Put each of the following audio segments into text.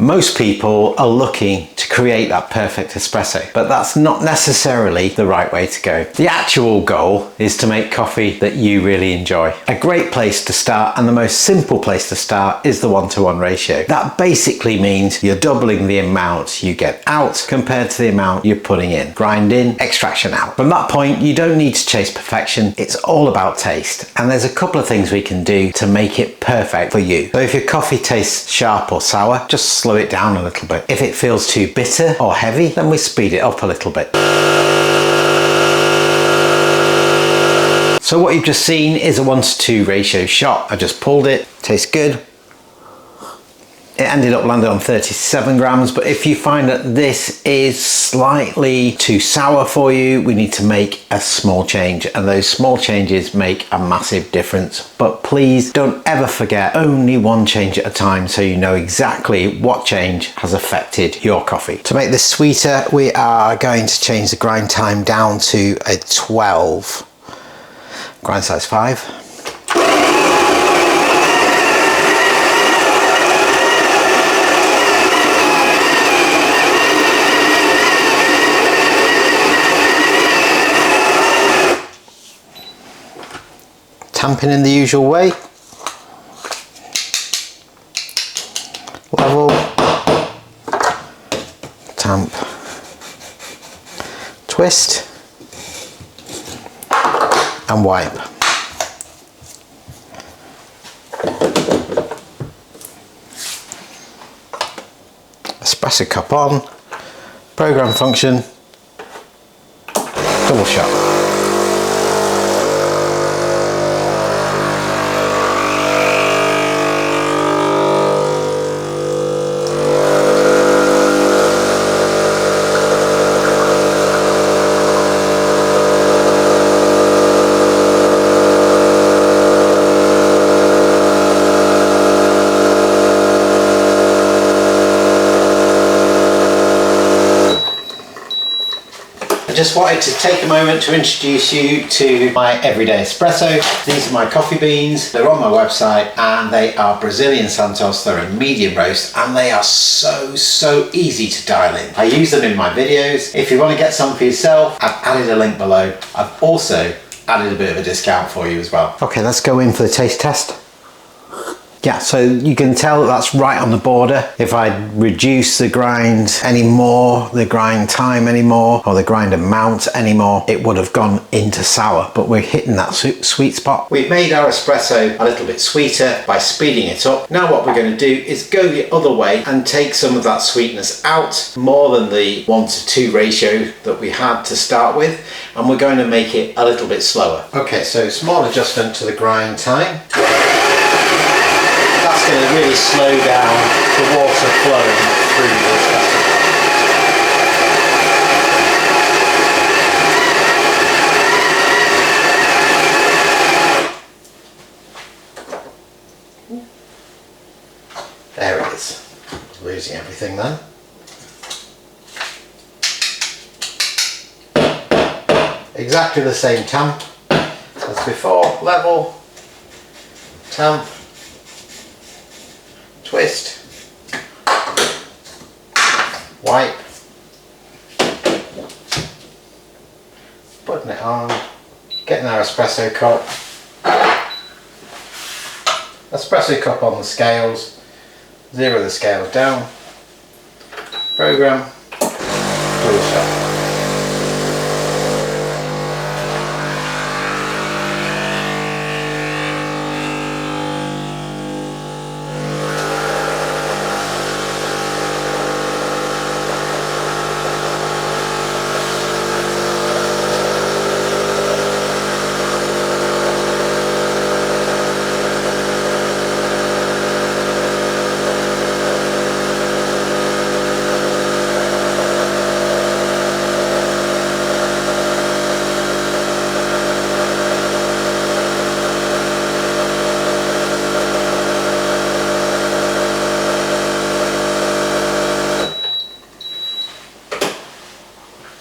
Most people are looking to create that perfect espresso, but that's not necessarily the right way to go. The actual goal is to make coffee that you really enjoy. A great place to start, and the most simple place to start, is the 1-to-1 ratio. That basically means you're doubling the amount you get out compared to the amount you're putting in. Grind in, extraction out. From that point, you don't need to chase perfection. It's all about taste, and there's a couple of things we can do to make it perfect for you. So if your coffee tastes sharp or sour, just slow it down a little bit. If it feels too bitter or heavy, then we speed it up a little bit. So what you've just seen is a 1-to-2 ratio shot. I just pulled it, tastes good. It ended up landing on 37 grams, but if you find that this is slightly too sour for you, we need to make a small change, and those small changes make a massive difference. But please don't ever forget, only one change at a time, so you know exactly what change has affected your coffee. To make this sweeter, we are going to change the grind time down to a 12. Grind size 5. Tamping in the usual way. Level, tamp, twist, and wipe. Espresso cup on, program function, double shot. I just wanted to take a moment to introduce you to my everyday espresso. These are my coffee beans. They're on my website, and they are Brazilian Santos. They're a medium roast, and they are so easy to dial in. I use them in my videos. If you want to get some for yourself, I've added a link below. I've also added a bit of a discount for you as well. Okay, let's go in for the taste test. Yeah, so you can tell that's right on the border. If I reduce the grind anymore, the grind time anymore, or the grind amount anymore, it would have gone into sour, but we're hitting that sweet spot. We've made our espresso a little bit sweeter by speeding it up. Now what we're going to do is go the other way and take some of that sweetness out, more than the 1-to-2 ratio that we had to start with, and we're going to make it a little bit slower. Okay, so small adjustment to the grind time. That's going to really slow down the water flowing through the espresso. There it is. Losing everything then. Exactly the same tamp as before. Level, tamp, twist, wipe, putting it on, getting our espresso cup on the scales, zero the scales down, program, double shot.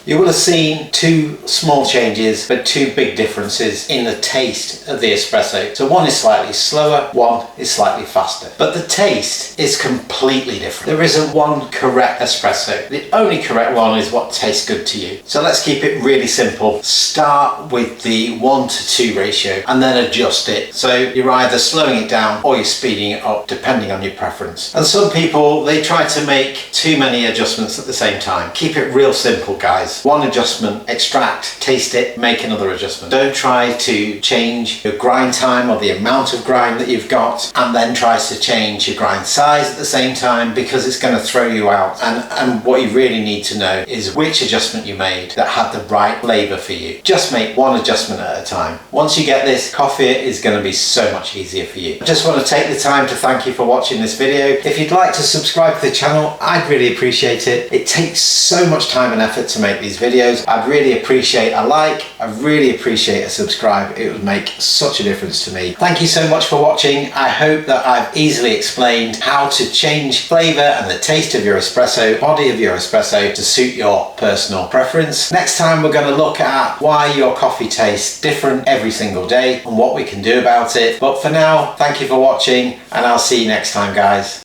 You will have seen two small changes, but two big differences in the taste of the espresso. So one is slightly slower, one is slightly faster. But the taste is completely different. There isn't one correct espresso. The only correct one is what tastes good to you. So let's keep it really simple. Start with the 1:2 ratio and then adjust it. So you're either slowing it down or you're speeding it up, depending on your preference. And some people, they try to make too many adjustments at the same time. Keep it real simple, guys. One adjustment, extract, taste it, make another adjustment. Don't try to change your grind time or the amount of grind that you've got and then tries to change your grind size at the same time, because it's going to throw you out. And what you really need to know is which adjustment you made that had the right flavor for you. Just make one adjustment at a time. Once you get this, coffee is going to be so much easier for you. I just want to take the time to thank you for watching this video. If you'd like to subscribe to the channel, I'd really appreciate it. It takes so much time and effort to make these videos. I'd really appreciate a like. I'd really appreciate a subscribe. It would make such a difference to me. Thank you so much for watching. I hope that I've easily explained how to change flavor and the taste of your espresso, body of your espresso, to suit your personal preference. Next time we're going to look at why your coffee tastes different every single day and what we can do about it. But for now, thank you for watching, and I'll see you next time, guys.